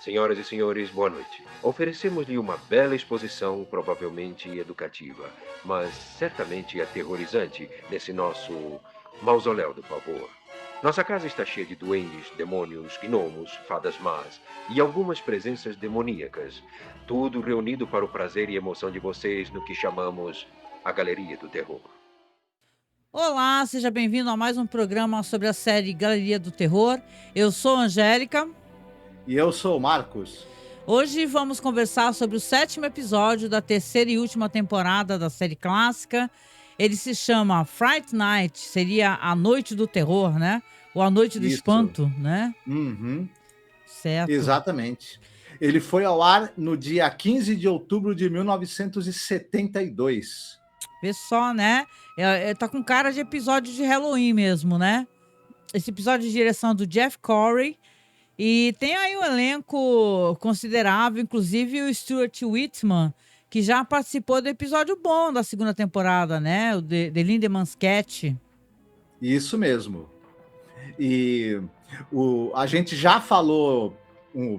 Senhoras e senhores, boa noite. Oferecemos-lhe uma bela exposição, provavelmente educativa, mas certamente aterrorizante, nesse nosso mausoléu do pavor. Nossa casa está cheia de duendes, demônios, gnomos, fadas más e algumas presenças demoníacas. Tudo reunido para o prazer e emoção de vocês no que chamamos a Galeria do Terror. Olá, seja bem-vindo a mais um programa sobre a série Galeria do Terror. Eu sou a Angélica. E eu sou o Marcos. Hoje vamos conversar sobre o 7º episódio da terceira e última temporada da série clássica. Ele se chama Fright Night, seria a Noite do Terror, né? Ou a Noite do Isso. Espanto, né? Uhum, Certo. exatamente. Ele foi ao ar no dia 15 de outubro de 1972. Vê só, né? Tá com cara de episódio de Halloween mesmo, né? Esse episódio de direção do Jeff Corey. E tem aí um elenco considerável, inclusive o Stuart Whitman, que já participou do episódio bom da segunda temporada, né? O The Lindemann Sketch. Isso mesmo. E a gente já falou, o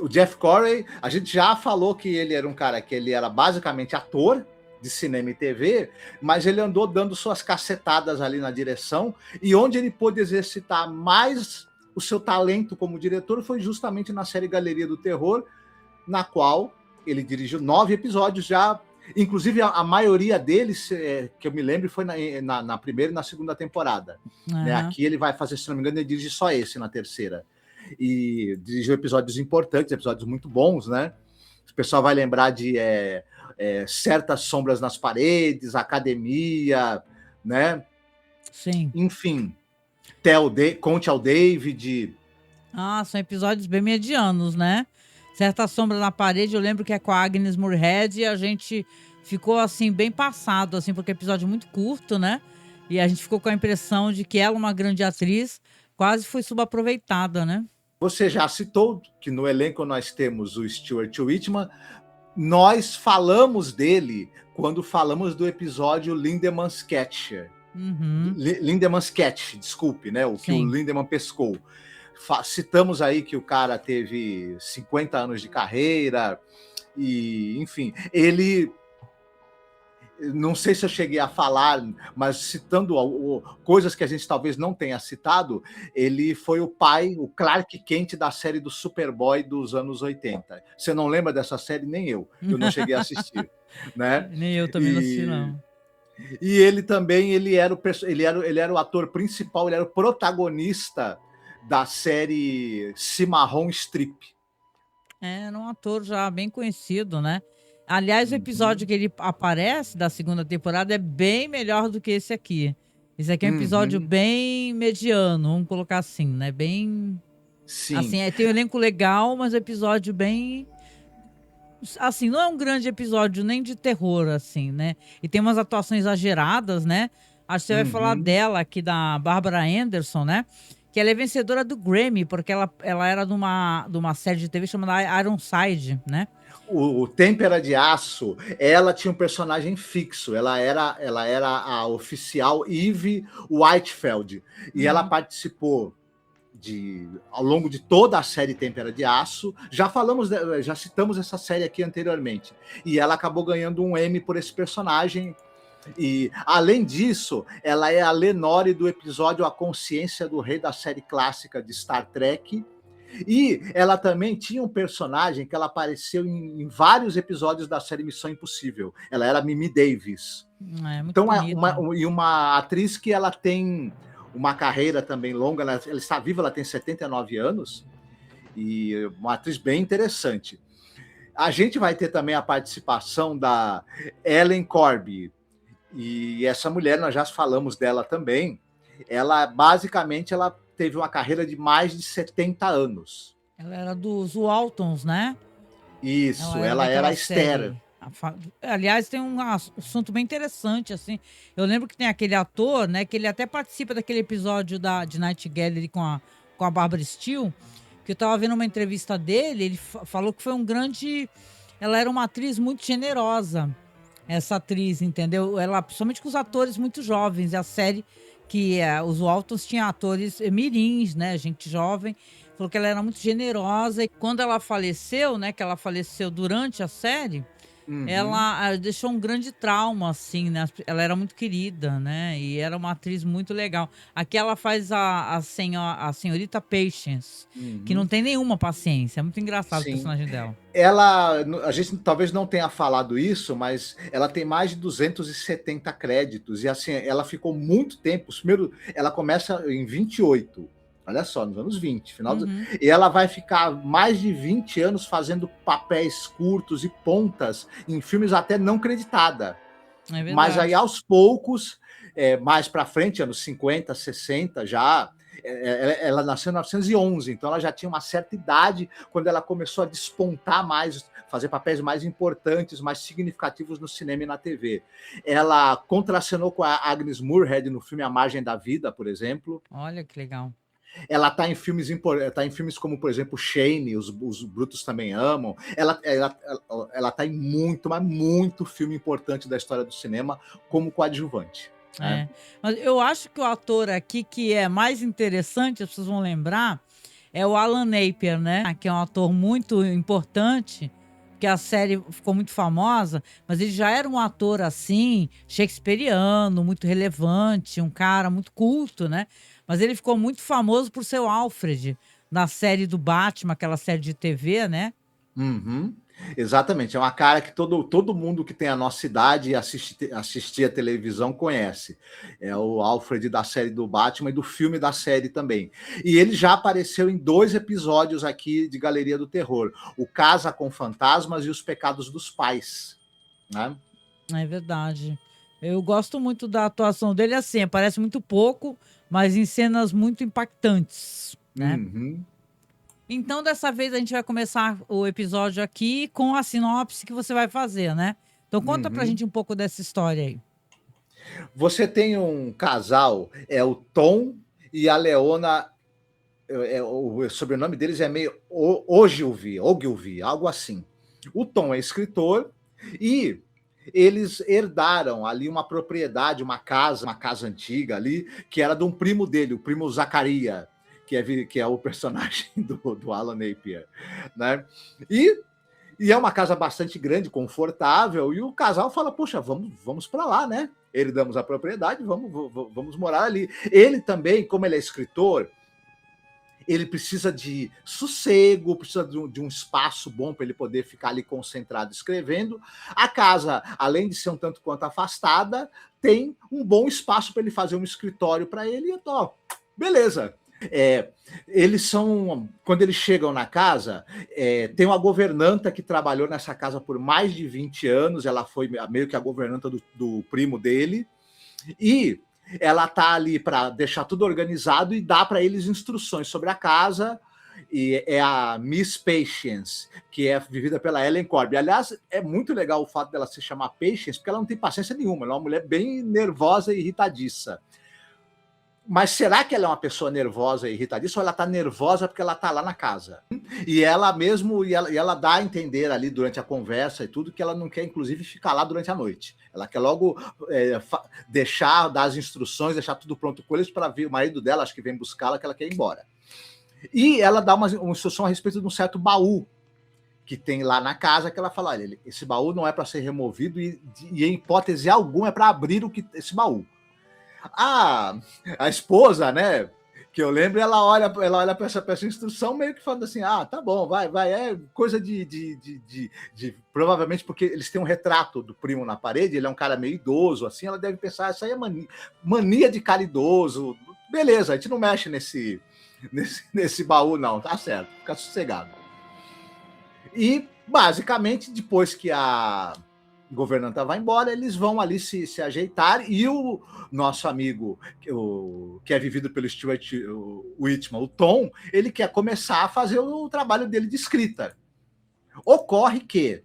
Jeff Corey, a gente já falou que ele era um cara que ele era basicamente ator de cinema e TV, mas ele andou dando suas cacetadas ali na direção, e onde ele pôde exercitar mais o seu talento como diretor foi justamente na série Galeria do Terror, na qual ele dirigiu 9 episódios já. Inclusive, a maioria deles, que eu me lembro, foi na primeira e na segunda temporada. Uhum. Né? Aqui ele vai fazer, se não me engano, ele dirige só esse na terceira. E dirigiu episódios importantes, episódios muito bons, né? O pessoal vai lembrar de Certas Sombras nas Paredes, Academia, né? Sim. Enfim, Conte ao David. Ah, são episódios bem medianos, né? Certa Sombra na Parede, eu lembro que é com a Agnes Moorehead, e a gente ficou, assim, bem passado, assim, porque é um episódio muito curto, né? E a gente ficou com a impressão de que ela, uma grande atriz, quase foi subaproveitada, né? Você já citou que no elenco nós temos o Stuart Whitman. Nós falamos dele quando falamos do episódio Lindemann Sketch. Uhum. Lindemann Sketch, desculpe, né? O que Sim. o Lindemann pescou. Citamos aí que o cara teve 50 anos de carreira e, enfim, ele... Não sei se eu cheguei a falar, mas citando coisas que a gente talvez não tenha citado, ele foi o pai, o Clark Kent da série do Superboy dos anos 80. Você não lembra dessa série? Nem eu não cheguei a assistir. Né? Nem eu também não assisti, não. E ele também, ele era o ator principal, ele era o protagonista da série Cimarron Strip. Era um ator já bem conhecido, né? Aliás, o episódio que ele aparece da segunda temporada é bem melhor do que esse aqui. Esse aqui é um episódio bem mediano, vamos colocar assim, né? Bem... Sim. Assim, tem um elenco legal, mas episódio bem... Assim, não é um grande episódio nem de terror, assim, né? E tem umas atuações exageradas, né? Acho que você vai falar dela aqui, da Barbara Anderson, né? Que ela é vencedora do Grammy, porque ela era de uma série de TV chamada Ironside, né? O Têmpera de Aço, ela tinha um personagem fixo, ela era a oficial Eve Whitefeld, e ela participou ao longo de toda a série Têmpera de Aço. Já citamos essa série aqui anteriormente, e ela acabou ganhando um Emmy por esse personagem. E, além disso, ela é a Lenore do episódio A Consciência do Rei, da série clássica de Star Trek. E ela também tinha um personagem que ela apareceu em vários episódios da série Missão Impossível. Ela era Mimi Davis. Muito então, uma atriz que ela tem uma carreira também longa, ela está viva, ela tem 79 anos, e uma atriz bem interessante. A gente vai ter também a participação da Ellen Corby, e essa mulher, nós já falamos dela também, ela basicamente teve uma carreira de mais de 70 anos. Ela era dos Waltons, né? Isso, ela era a Esther. Aliás, tem um assunto bem interessante, assim. Eu lembro que tem aquele ator, né, que ele até participa daquele episódio de Night Gallery com a Barbara Steele, que eu tava vendo uma entrevista dele, ele falou que foi um grande... Ela era uma atriz muito generosa, essa atriz, entendeu? Ela, principalmente com os atores muito jovens, a série que os Waltons tinham atores mirins, né, gente jovem. falou que ela era muito generosa e quando ela faleceu, né, que ela faleceu durante a série, Uhum. ela deixou um grande trauma, assim, né? Ela era muito querida, né? E era uma atriz muito legal. Aqui ela faz a senhorita Patience, que não Uhum. tem nenhuma paciência. É muito engraçado o Sim. personagem dela. A gente talvez não tenha falado isso, mas ela tem mais de 270 créditos. E assim, ela ficou muito tempo. Primeiro, ela começa em 28. Olha só, nos anos 20, Uhum, e ela vai ficar mais de 20 anos fazendo papéis curtos e pontas em filmes até não creditada. é Mas aí, verdade. aos poucos, mais para frente, anos 50, 60, já. Ela nasceu em 1911, então ela já tinha uma certa idade quando ela começou a despontar mais, fazer papéis mais importantes, mais significativos no cinema e na TV. Ela contracenou com a Agnes Moorehead no filme A Margem da Vida, por exemplo. Olha que legal. Ela está em filmes como, por exemplo, Shane, os Brutos Também Amam. Ela tá em muito, mas muito filme importante da história do cinema como coadjuvante. Né? É. Mas eu acho que o ator aqui que é mais interessante, as pessoas vão lembrar, é o Alan Napier, né? Que é um ator muito importante, que a série ficou muito famosa, mas ele já era um ator assim, shakespeariano, muito relevante, um cara muito culto, né? Mas ele ficou muito famoso por ser o Alfred, na série do Batman, aquela série de TV, né? Uhum. Exatamente, é uma cara que todo mundo que tem a nossa idade e assistia a televisão conhece. É o Alfred da série do Batman e do filme da série também. E ele já apareceu em 2 episódios aqui de Galeria do Terror: O Casa com Fantasmas e Os Pecados dos Pais. Né? É verdade. Eu gosto muito da atuação dele, assim, aparece muito pouco, mas em cenas muito impactantes, né? Uhum, Então, dessa vez, a gente vai começar o episódio aqui com a sinopse que você vai fazer, né? Então, conta pra uhum. gente um pouco dessa história aí. Você tem um casal, é o Tom e a Leona. O sobrenome deles é meio Ogilvy, algo assim. O Tom é escritor e eles herdaram ali uma propriedade, uma casa antiga ali, que era de um primo dele, o primo Zacaria, que é o personagem do Alan Napier. Né? E, e é uma casa bastante grande, confortável, e o casal fala: poxa, vamos para lá, né? Herdamos a propriedade, vamos morar ali. Ele também, como ele é escritor, ele precisa de sossego, precisa de um espaço bom para ele poder ficar ali concentrado escrevendo. A casa, além de ser um tanto quanto afastada, tem um bom espaço para ele fazer um escritório para ele. E, ó, beleza. Eles são. Quando eles chegam na casa, tem uma governanta que trabalhou nessa casa por mais de 20 anos. Ela foi meio que a governanta do primo dele. E ela tá ali para deixar tudo organizado e dar para eles instruções sobre a casa. E é a Miss Patience, que é vivida pela Ellen Corby. Aliás, é muito legal o fato dela se chamar Patience, porque ela não tem paciência nenhuma. Ela é uma mulher bem nervosa e irritadiça. Mas será que ela é uma pessoa nervosa e irritadiça ou ela está nervosa porque ela está lá na casa? E ela dá a entender ali durante a conversa e tudo que ela não quer, inclusive, ficar lá durante a noite. Ela quer logo dar as instruções, deixar tudo pronto com eles para ver o marido dela, acho que vem buscá-la, que ela quer ir embora. E ela dá uma instrução a respeito de um certo baú que tem lá na casa, que ela fala: olha, esse baú não é para ser removido e em hipótese alguma é para abrir esse baú. A esposa, né? Que eu lembro, ela olha para essa instrução meio que falando assim: ah, tá bom, vai, é coisa de provavelmente porque eles têm um retrato do primo na parede, ele é um cara meio idoso, assim, ela deve pensar: isso aí é mania de cara idoso. Beleza, a gente não mexe nesse baú, não, tá certo, fica sossegado. E, basicamente, depois que a governanta vai embora, eles vão ali se ajeitar e o nosso amigo, que é vivido pelo Stuart Whitman, o Tom, ele quer começar a fazer o trabalho dele de escrita. Ocorre que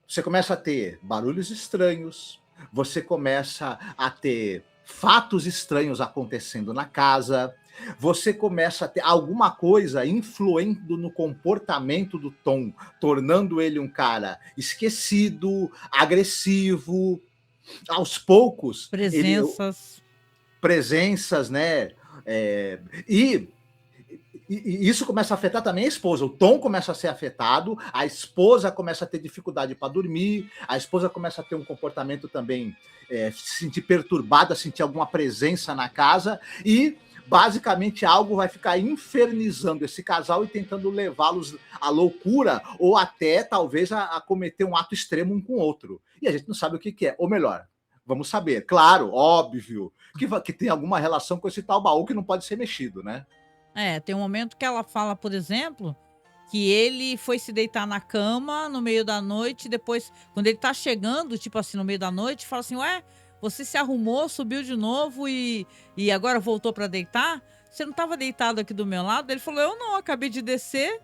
você começa a ter barulhos estranhos, você começa a ter fatos estranhos acontecendo na casa, você começa a ter alguma coisa influindo no comportamento do Tom, tornando ele um cara esquecido, agressivo. Aos poucos, Presenças. presenças, né? E E isso começa a afetar também a esposa. O Tom começa a ser afetado, a esposa começa a ter dificuldade para dormir, a esposa começa a ter um comportamento também, se sentir perturbada, sentir alguma presença na casa, e basicamente algo vai ficar infernizando esse casal e tentando levá-los à loucura, ou até talvez a cometer um ato extremo um com o outro. E a gente não sabe o que é. Ou melhor, vamos saber, claro, óbvio, que tem alguma relação com esse tal baú que não pode ser mexido, né? Tem um momento que ela fala, por exemplo, que ele foi se deitar na cama no meio da noite, depois, quando ele tá chegando, tipo assim, no meio da noite, fala assim, ué, você se arrumou, subiu de novo e agora voltou pra deitar? Você não tava deitado aqui do meu lado? Ele falou, eu não, acabei de descer.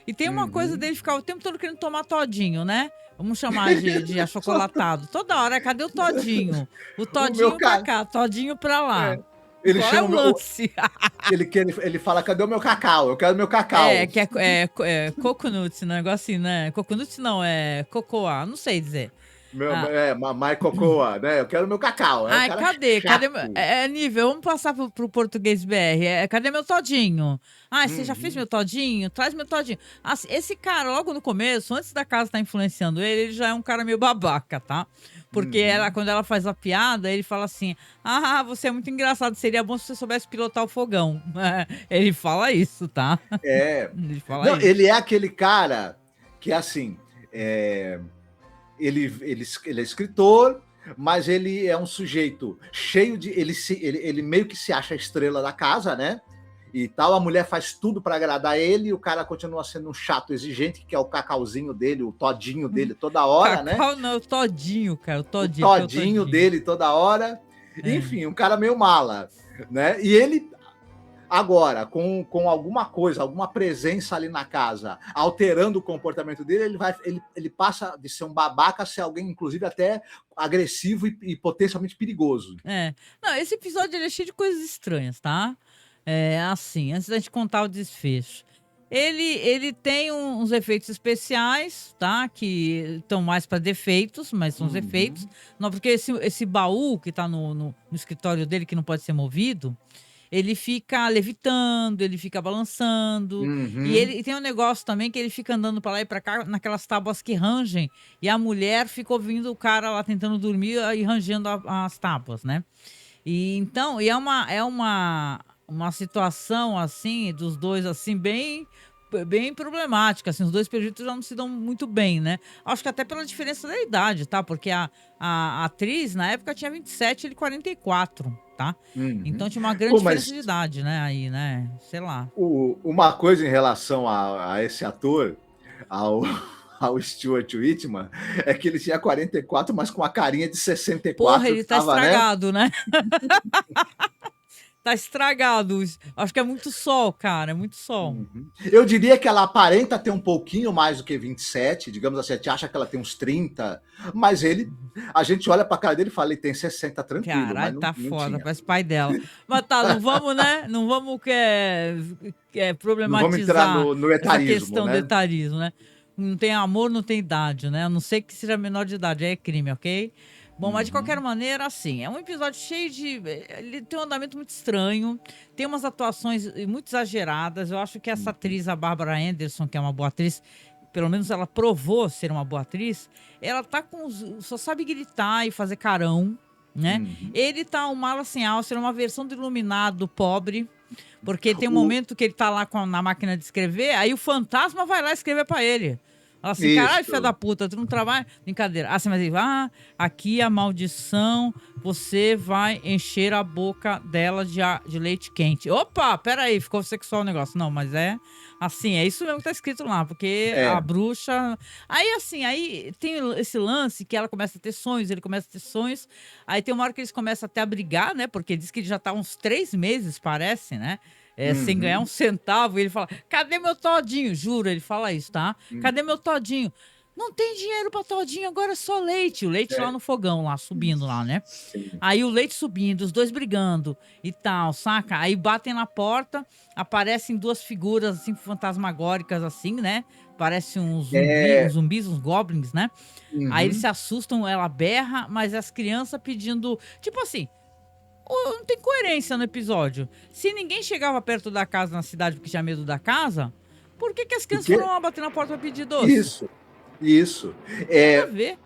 E tem uma coisa dele ficar o tempo todo querendo tomar todinho, né? Vamos chamar de achocolatado. Toda hora, cadê o todinho? O todinho pra cá, todinho pra lá. Ele Qual chama é o lance? Ele fala, cadê o meu cacau? Eu quero meu cacau. Que é coconut, negócio assim, né? Coconut não, é cocoa, não sei dizer. My cocoa, né? Eu quero meu cacau. Ai, cadê? Nível, vamos passar pro português BR. Cadê meu todinho? Você já fez meu todinho? Traz meu todinho. Assim, esse cara, logo no começo, antes da casa estar influenciando ele já é um cara meio babaca, tá? Porque quando ela faz a piada, ele fala assim, você é muito engraçado, seria bom se você soubesse pilotar o fogão. Ele fala isso, tá? Ele fala isso. Ele é aquele cara que, assim, ele é escritor, mas ele é um sujeito cheio de... Ele meio que se acha a estrela da casa, né? E tal, a mulher faz tudo para agradar ele, e o cara continua sendo um chato exigente, que é o cacauzinho dele, o todinho dele toda hora, né? Cacau não, o todinho, cara, o todinho. O todinho dele toda hora. Enfim, um cara meio mala, né? E ele, agora, com alguma coisa, alguma presença ali na casa, alterando o comportamento dele, ele passa de ser um babaca a ser alguém, inclusive, até agressivo e potencialmente perigoso. Não, esse episódio ele é cheio de coisas estranhas, tá? Assim, antes da gente contar o desfecho. Ele tem uns efeitos especiais, tá? Que estão mais para defeitos, mas são os efeitos. Não, porque esse baú que tá no escritório dele, que não pode ser movido, ele fica levitando, ele fica balançando. E tem um negócio também que ele fica andando para lá e para cá naquelas tábuas que rangem. E a mulher fica ouvindo o cara lá tentando dormir e rangendo as tábuas, né? E então, é uma situação assim dos dois assim bem problemática, assim, os dois peritos já não se dão muito bem, né? Acho que até pela diferença da idade, tá? Porque a atriz na época tinha 27, ele 44, tá? Então tinha uma grande diferença de idade, né? Aí, né? Sei lá. Uma coisa em relação a esse ator, ao Stuart Whitman, é que ele tinha 44, mas com a carinha de 64. Porra, ele tá estragado, né? Tá estragado. Acho que é muito sol, cara. É muito sol. Eu diria que ela aparenta ter um pouquinho mais do que 27. Digamos assim, a gente acha que ela tem uns 30. Mas a gente olha pra cara dele e fala, ele tem 60 tranquilo. Caralho, mas tá não foda, tinha. parece pai dela. Mas tá, não vamos, né? Não vamos problematizar não vamos entrar no etarismo, essa questão né? do etarismo, né? Não tem amor, não tem idade, né? A não ser que seja menor de idade, aí é crime, ok? Bom, mas de qualquer maneira, assim, é um episódio cheio de... Ele tem um andamento muito estranho, tem umas atuações muito exageradas. Eu acho que essa atriz, a Barbara Anderson, que é uma boa atriz, pelo menos ela provou ser uma boa atriz, ela tá só sabe gritar e fazer carão, né? Ele tá um mala sem alça, uma versão do Iluminado pobre, porque tem um momento que ele tá lá na máquina de escrever, aí o fantasma vai lá escrever pra ele. Assim, caralho, filha da puta, tu não trabalha? Brincadeira. Assim, mas ele aqui a maldição, você vai encher a boca dela de leite quente. Opa, peraí, ficou sexual o negócio. Não, mas assim, é isso mesmo que tá escrito lá, porque a bruxa... Aí tem esse lance que ela começa a ter sonhos, ele começa a ter sonhos, aí tem uma hora que eles começam até a brigar, né, porque diz que ele já tá uns 3 meses, parece, né, sem ganhar um centavo, e ele fala, cadê meu todinho? Juro, ele fala isso, tá? Cadê meu todinho? Não tem dinheiro pra todinho, agora é só leite. O leite lá no fogão, lá, subindo lá, né? Sim. Aí o leite subindo, os dois brigando e tal, saca? Aí batem na porta, aparecem 2 figuras, assim, fantasmagóricas, assim, né? Parecem uns zumbis, uns goblins, né? Aí eles se assustam, ela berra, mas as crianças pedindo... Tipo assim... Não tem coerência no episódio. Se ninguém chegava perto da casa na cidade porque tinha medo da casa, por que as crianças Porque foram lá bater na porta pra pedir doce? Isso. Nada a ver.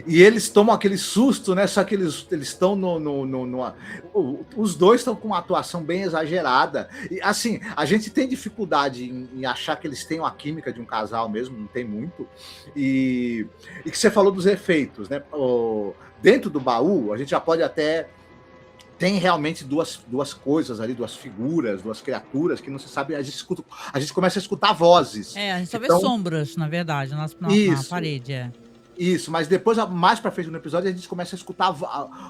E eles tomam aquele susto, né? Só que eles estão os dois estão com uma atuação bem exagerada. E assim, a gente tem dificuldade em achar que eles tenham a química de um casal mesmo, não tem muito. E que você falou dos efeitos, né? Dentro do baú, a gente já pode até. Tem realmente duas coisas ali, duas figuras, duas criaturas que não se sabe. A gente começa a escutar vozes. A gente só vê sombras, na verdade, na parede. Isso, mas depois, mais pra frente no episódio, a gente começa a escutar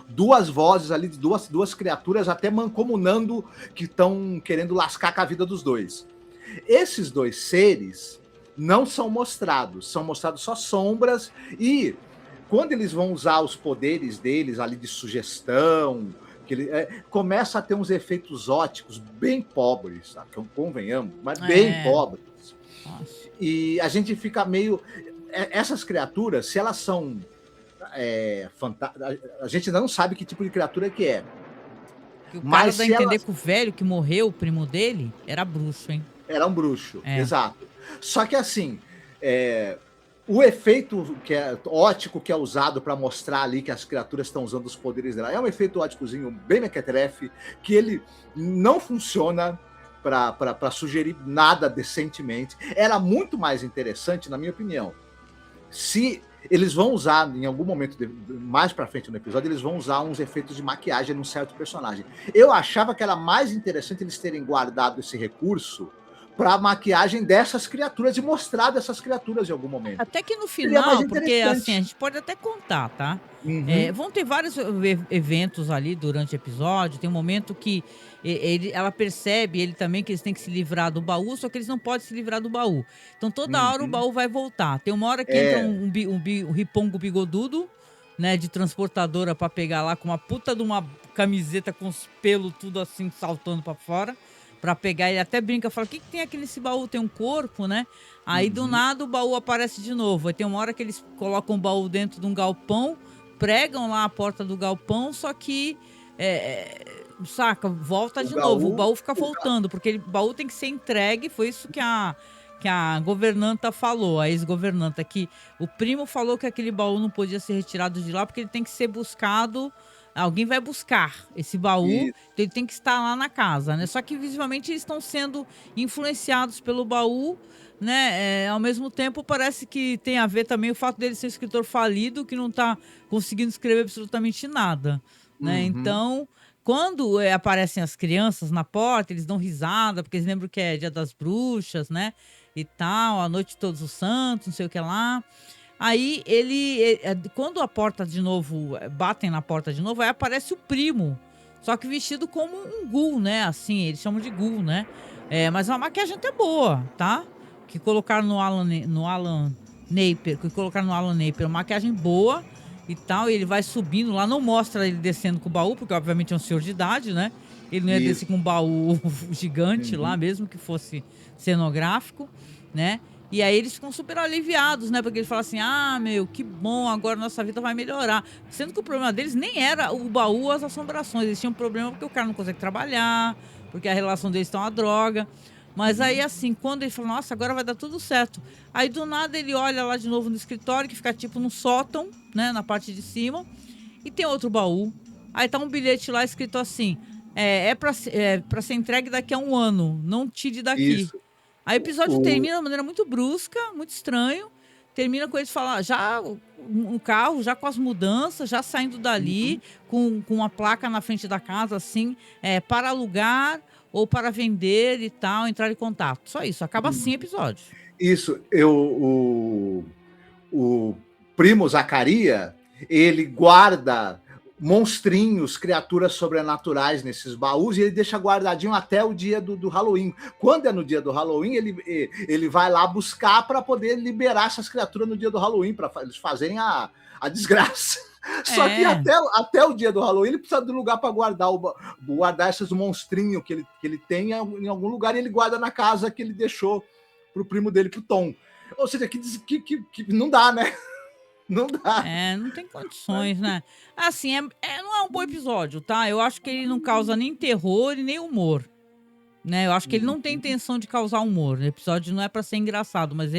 duas vozes ali, de duas criaturas até mancomunando que estão querendo lascar com a vida dos dois. Esses dois seres não são mostrados só sombras, e quando eles vão usar os poderes deles ali de sugestão, começa a ter uns efeitos óticos bem pobres, sabe? Convenhamos, mas bem pobres. Nossa. E a gente fica meio... Essas criaturas, se elas são a gente não sabe que tipo de criatura que é. Que o cara dá a entender que o velho que morreu, o primo dele, era bruxo, hein? Era um bruxo, exato. Só que assim, o efeito ótico que é usado para mostrar ali que as criaturas estão usando os poderes dela é um efeito óticozinho bem mequetrefe, que ele não funciona para sugerir nada decentemente. Era muito mais interessante, na minha opinião, se eles vão usar, em algum momento, mais pra frente no episódio, eles vão usar uns efeitos de maquiagem num certo personagem. Eu achava que era mais interessante eles terem guardado esse recurso pra maquiagem dessas criaturas e mostrado essas criaturas em algum momento. Até que no final, porque assim, a gente pode até contar, tá? Vão ter vários eventos ali durante o episódio. Tem um momento que ela percebe, ele também, que eles têm que se livrar do baú, só que eles não podem se livrar do baú. Então toda hora o baú vai voltar. Tem uma hora que entra um ripongo bigodudo, né, de transportadora pra pegar lá com uma puta de uma camiseta com os pelos tudo assim saltando pra fora. Pra pegar, ele até brinca, fala, o que tem aqui nesse baú? Tem um corpo, né? Aí do nada o baú aparece de novo. Aí tem uma hora que eles colocam o baú dentro de um galpão, pregam lá a porta do galpão, só que saca, volta de novo. O baú fica voltando, porque o baú tem que ser entregue. Foi isso que a governanta falou, a ex-governanta, que o primo falou que aquele baú não podia ser retirado de lá porque ele tem que ser buscado. Alguém vai buscar esse baú, então ele tem que estar lá na casa, né? Só que visivelmente eles estão sendo influenciados pelo baú, né? Ao mesmo tempo, parece que tem a ver também o fato dele ser um escritor falido, que não está conseguindo escrever absolutamente nada, né? Então, quando aparecem as crianças na porta, eles dão risada, porque eles lembram que é Dia das Bruxas, né? E tal, a Noite de Todos os Santos, não sei o que lá. Aí quando a porta de novo, batem na porta de novo, aí aparece o primo, só que vestido como um ghoul, né? Assim, eles chamam de ghoul, né? Mas a maquiagem até boa, tá? Que colocaram no Alan Napier, maquiagem boa e tal, e ele vai subindo lá, não mostra ele descendo com o baú, porque obviamente é um senhor de idade, né? Ele não ia descer com um baú gigante lá, mesmo que fosse cenográfico, né? E aí eles ficam super aliviados, né? Porque eles falam assim, que bom, agora nossa vida vai melhorar. Sendo que o problema deles nem era o baú ou as assombrações. Eles tinham um problema porque o cara não consegue trabalhar, porque a relação deles está uma droga. Mas aí, assim, quando ele fala, nossa, agora vai dar tudo certo. Aí, do nada, ele olha lá de novo no escritório, que fica tipo no sótão, né? Na parte de cima. E tem outro baú. Aí tá um bilhete lá escrito assim, pra ser entregue daqui a 1 ano. Não tire daqui. Isso. Aí o episódio termina de uma maneira muito brusca, muito estranho. Termina com eles falar, já um carro, já com as mudanças, já saindo dali, com uma placa na frente da casa, assim, para alugar ou para vender e tal, entrar em contato. Só isso, acaba assim o episódio. Isso, o primo Zacaria, ele guarda monstrinhos, criaturas sobrenaturais nesses baús, e ele deixa guardadinho até o dia do Halloween. Quando é no dia do Halloween, ele vai lá buscar para poder liberar essas criaturas no dia do Halloween, para eles fazerem a desgraça. Só que até o dia do Halloween ele precisa de um lugar para guardar esses monstrinhos que ele tem em algum lugar, e ele guarda na casa que ele deixou pro primo dele, pro Tom. Ou seja, que não dá, né? Não dá. Não tem condições, né? Assim, não é um bom episódio, tá? Eu acho que ele não causa nem terror e nem humor, né? Eu acho que ele não tem Uhum. intenção de causar humor. O episódio não é pra ser engraçado, mas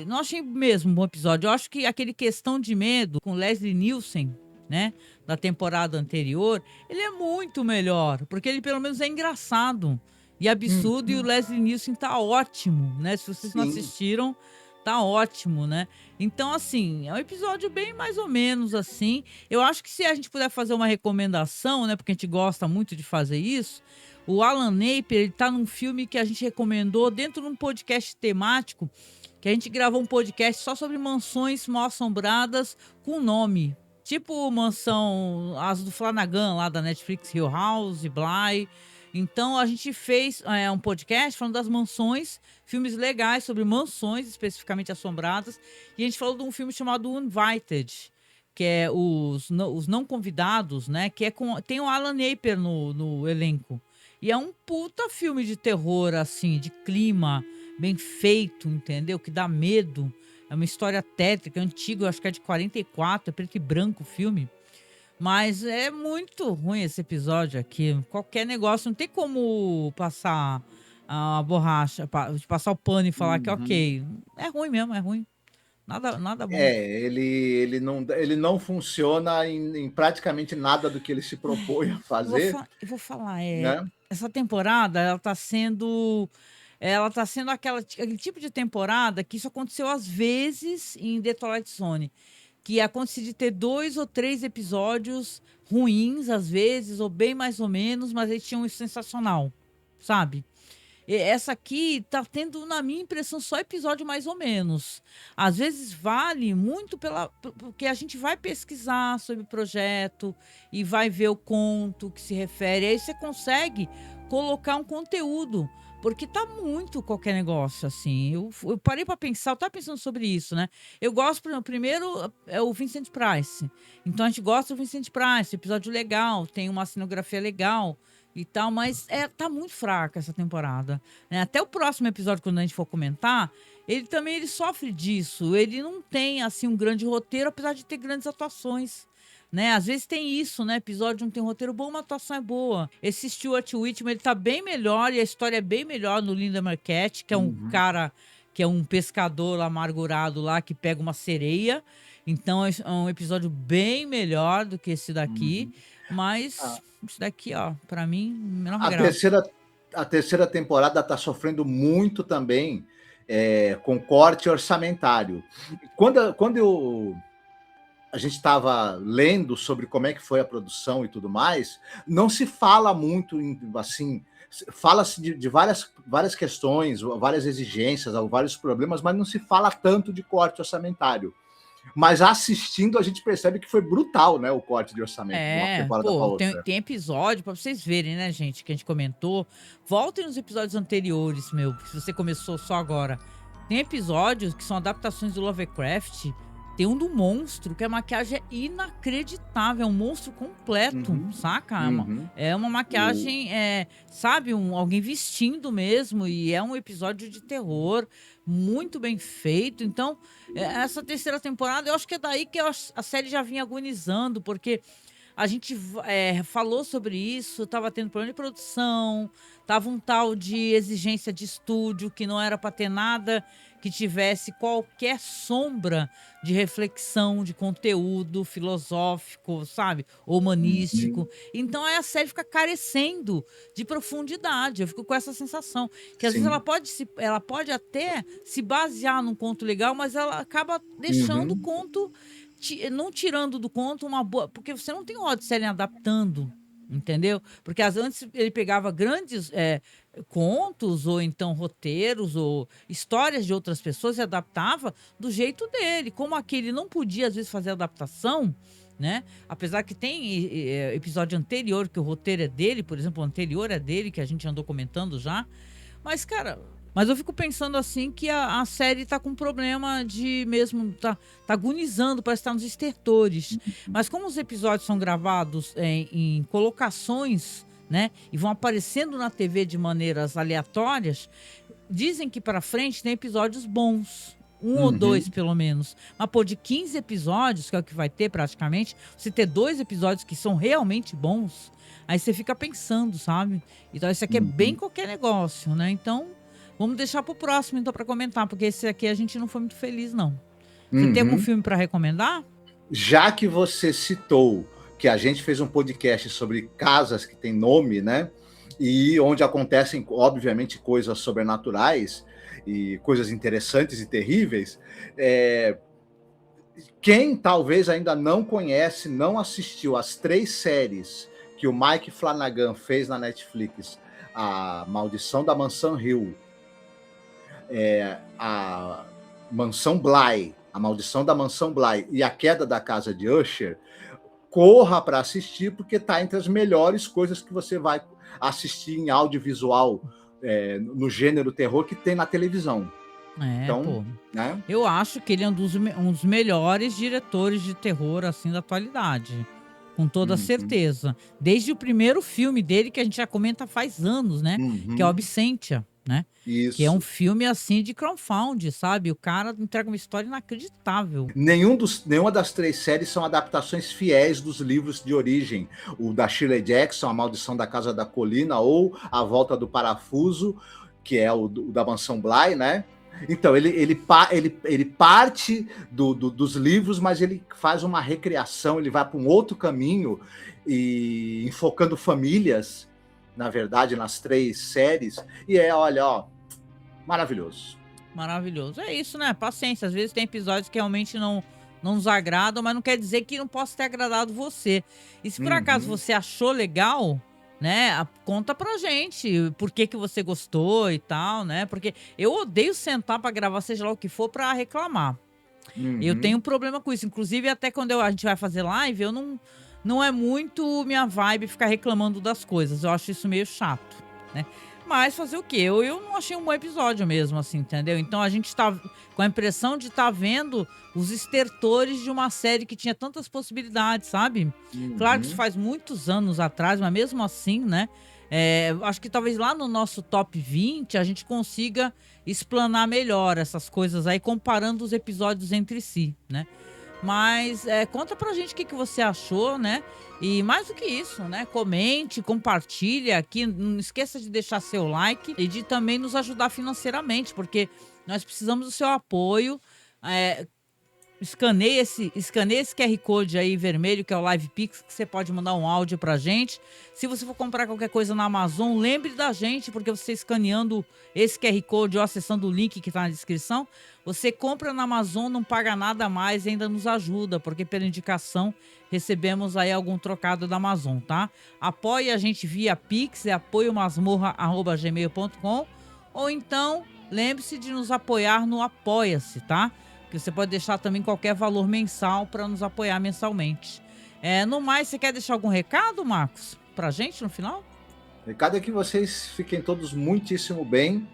não achei mesmo um bom episódio. Eu acho que aquele Questão de Medo com Leslie Nielsen, né, da temporada anterior, ele é muito melhor, porque ele pelo menos é engraçado e absurdo e o Uhum. Leslie Nielsen tá ótimo, né? Se vocês não Sim. assistiram, tá ótimo, né? Então, assim, é um episódio bem mais ou menos assim. Eu acho que se a gente puder fazer uma recomendação, né, porque a gente gosta muito de fazer isso, o Alan Napier, ele tá num filme que a gente recomendou dentro de um podcast temático, que a gente gravou um podcast só sobre mansões mal assombradas com nome. Tipo mansão, as do Flanagan lá da Netflix, Hill House, Bly. Então a gente fez um podcast falando das mansões, filmes legais sobre mansões especificamente assombradas. E a gente falou de um filme chamado Uninvited, que é os não convidados, né? Que tem o Alan Napier no elenco. E é um puta filme de terror, assim, de clima, bem feito, entendeu? Que dá medo. É uma história tétrica, antiga, eu acho que é de 44, é preto e branco o filme. Mas é muito ruim esse episódio aqui. Qualquer negócio, não tem como passar a borracha, passar o pano e falar que Uhum. ok. É ruim mesmo, é ruim. Nada bom. Ele não funciona em praticamente nada do que ele se propõe a fazer, Eu vou falar, né. essa temporada ela tá sendo aquele tipo de temporada que isso aconteceu às vezes em The Twilight Zone, que acontece de ter 2 ou 3 episódios ruins, às vezes, ou bem mais ou menos, mas eles tinham um sensacional, sabe? Essa aqui tá tendo, na minha impressão, só episódio mais ou menos. Às vezes vale muito porque a gente vai pesquisar sobre o projeto e vai ver o conto que se refere. Aí você consegue colocar um conteúdo, porque tá muito qualquer negócio, assim. Eu parei para pensar, eu tava pensando sobre isso, né? Eu gosto, primeiro, é o Vincent Price. Então a gente gosta do Vincent Price, episódio legal, tem uma cenografia legal e tal, mas tá muito fraca essa temporada, né? Até o próximo episódio, quando a gente for comentar, ele sofre disso. Ele não tem assim um grande roteiro, apesar de ter grandes atuações, né? Às vezes tem isso, né? Episódio não tem roteiro bom, uma atuação é boa. Esse Stuart Whitman, ele tá bem melhor e a história é bem melhor no Linda Marquette, que é um Uhum. cara que é um pescador amargurado lá que pega uma sereia. Então é um episódio bem melhor do que esse daqui. Uhum. Mas isso daqui, ó, pra mim, menor A grau. terceira, a terceira temporada está sofrendo muito também com corte orçamentário. A gente estava lendo sobre como é que foi a produção e tudo mais, não se fala muito assim, fala-se de várias questões, várias exigências, vários problemas, mas não se fala tanto de corte orçamentário. Mas assistindo, a gente percebe que foi brutal, né, o corte de orçamento de uma temporada para Pô, tem, outra. tem episódio pra vocês verem, né, gente, que a gente comentou. Voltem nos episódios anteriores, meu, se você começou só agora. Tem episódios que são adaptações do Lovecraft. Tem um do monstro, que a maquiagem é inacreditável, é um monstro completo, Uhum, saca? uhum. É uma O, maquiagem, sabe, alguém vestindo mesmo, e é um episódio de terror muito bem feito. Então, essa terceira temporada, eu acho que é daí que a série já vinha agonizando, porque a gente falou sobre isso, tava tendo problema de produção, tava um tal de exigência de estúdio que não era para ter nada que tivesse qualquer sombra de reflexão, de conteúdo filosófico, sabe? Humanístico. uhum, Então aí a série fica carecendo de profundidade. Eu fico com essa sensação. Que às vezes ela sim. pode até se basear num conto legal, mas ela acaba deixando o Uhum, conto não tirando do conto uma boa. Porque você não tem Odisseia adaptando, entendeu? Porque antes ele pegava grandes contos, ou então roteiros, ou histórias de outras pessoas e adaptava do jeito dele. Como aquele não podia, às vezes, fazer adaptação. Né? Apesar que tem episódio anterior que o roteiro é dele, por exemplo, o anterior é dele, que a gente andou comentando já. Mas, cara, eu fico pensando assim que a série tá com problema de mesmo. Tá agonizando, parece estar nos estertores. Mas como os episódios são gravados em colocações, né? E vão aparecendo na TV de maneiras aleatórias, dizem que para frente tem episódios bons. um ou dois, pelo menos. Mas, pô, de 15 episódios, que é o que vai ter praticamente, você ter 2 episódios que são realmente bons, aí você fica pensando, sabe? Então, esse aqui é bem qualquer negócio, né? Então, vamos deixar pro próximo, então, pra comentar, porque esse aqui a gente não foi muito feliz, não. Você tem algum filme pra recomendar? Já que você citou que a gente fez um podcast sobre casas que têm nome, né? E onde acontecem, obviamente, coisas sobrenaturais e coisas interessantes e terríveis, quem talvez ainda não conhece, não assistiu as 3 séries que o Mike Flanagan fez na Netflix, a Maldição da Mansão Hill, a Mansão Bly, a Maldição da Mansão Bly e a Queda da Casa de Usher, corra para assistir, porque está entre as melhores coisas que você vai assistir em audiovisual, no gênero terror, que tem na televisão. Então, pô. né? Eu acho que ele é um dos melhores diretores de terror, assim, da atualidade. Com toda certeza. Desde o primeiro filme dele, que a gente já comenta faz anos, né? Que é o Absentia, né? Isso. Que é um filme, assim, de crowdfunding, sabe? O cara entrega uma história inacreditável. Nenhuma das 3 séries são adaptações fiéis dos livros de origem. O da Shirley Jackson, A Maldição da Casa da Colina, ou A Volta do Parafuso, que é o da Mansão Bly, né? Então, ele parte dos livros, mas ele faz uma recriação, ele vai para um outro caminho, e enfocando famílias, na verdade, nas 3 séries. E olha, maravilhoso. Maravilhoso. É isso, né? Paciência. Às vezes tem episódios que realmente não nos agradam, mas não quer dizer que não possa ter agradado você. E se por acaso você achou legal, né? Conta pra gente por que você gostou e tal, né? Porque eu odeio sentar pra gravar, seja lá o que for, pra reclamar. Eu tenho um problema com isso. Inclusive, até quando a gente vai fazer live, eu não é muito minha vibe ficar reclamando das coisas. Eu acho isso meio chato, né? Mas fazer o quê? Eu não achei um bom episódio mesmo, assim, entendeu? Então a gente tá com a impressão de estar vendo os estertores de uma série que tinha tantas possibilidades, sabe? Claro que isso faz muitos anos atrás, mas mesmo assim, né? Acho que talvez lá no nosso top 20 a gente consiga explanar melhor essas coisas aí, comparando os episódios entre si, né? Mas conta pra gente o que você achou, né? E mais do que isso, né? Comente, compartilha aqui. Não esqueça de deixar seu like e de também nos ajudar financeiramente, porque nós precisamos do seu apoio. Escaneie esse QR Code aí vermelho, que é o LivePix, que você pode mandar um áudio pra gente. Se você for comprar qualquer coisa na Amazon, lembre da gente, porque você escaneando esse QR Code ou acessando o link que tá na descrição, você compra na Amazon, não paga nada a mais e ainda nos ajuda, porque pela indicação recebemos aí algum trocado da Amazon, tá? Apoie a gente via Pix, apoiomasmorra@gmail.com, ou então lembre-se de nos apoiar no Apoia-se, tá? Que você pode deixar também qualquer valor mensal para nos apoiar mensalmente. No mais, você quer deixar algum recado, Marcos, pra gente no final? O recado é que vocês fiquem todos muitíssimo bem.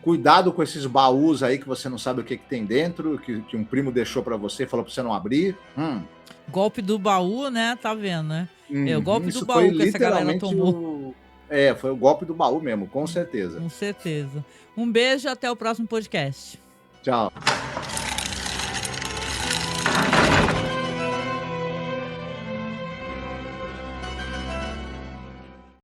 Cuidado com esses baús aí que você não sabe o que tem dentro, que um primo deixou para você, falou para você não abrir. Golpe do baú, né? Tá vendo, né? O golpe do baú que essa galera tomou. Foi o golpe do baú mesmo, com certeza. Com certeza. Um beijo e até o próximo podcast. Tchau.